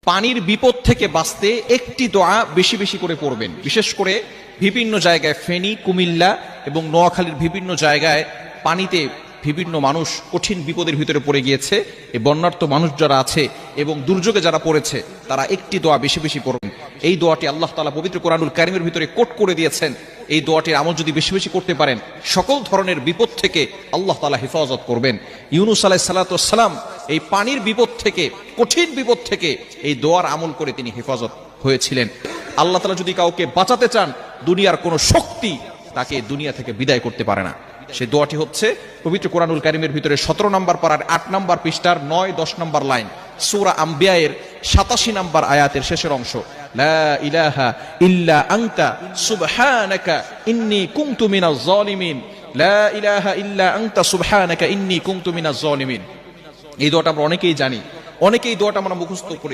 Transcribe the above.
পানির বিপদ থেকে বাঁচতে একটি দোয়া বেশি বেশি করে পড়বেন। বিশেষ করে বিভিন্ন জায়গায় ফেনী, কুমিল্লা এবং নোয়াখালীর বিভিন্ন জায়গায় পানিতে বিভিন্ন মানুষ কঠিন বিপদের ভিতরে পড়ে গিয়েছে। এই বন্যার্ত মানুষ যারা আছে এবং দুর্যোগে যারা পড়েছে তারা একটি দোয়া বেশি বেশি পড়বেন। এই দোয়াটি আল্লাহ তাআলা পবিত্র কোরআনুল কারীমের ভিতরে কোট করে দিয়েছেন। এই দোয়াটির আমল যদি বেশি বেশি করতে পারেন, সকল ধরনের বিপদ থেকে আল্লাহ তাআলা হেফাজত করবেন। ইউনূস আলাইহিস সালাতু ওয়াস সালাম এই পানির বিপদ থেকে, কঠিন বিপদ থেকে এই দোয়ার আমল করে তিনি হেফাজত হয়েছিলেন। আল্লাহ তাআলা যদি কাউকে বাঁচাতে চান, দুনিয়ার কোনো শক্তি তাকে দুনিয়া থেকে বিদায় করতে পারে না। সেই দোয়াটি হচ্ছে পবিত্র কোরআনুল কারীমের ভিতরে 17 নম্বর পারার 8 নম্বর পৃষ্ঠার 9-10 নম্বর লাইন, সূরা আম্বিয়ায়ের 87 নম্বর আয়াতের শেষের অংশ, লা ইলাহা ইল্লা আনতা সুবহানাকা ইন্নী কুনতু মিনাজ জালিমিন, লা ইলাহা ইল্লা আনতা সুবহানাকা ইন্নী কুনতু মিনাজ জালিমিন। এই দোয়াটা আমরা অনেকেই জানি, অনেকেই দোয়াটা আমরা মুখস্থ করি।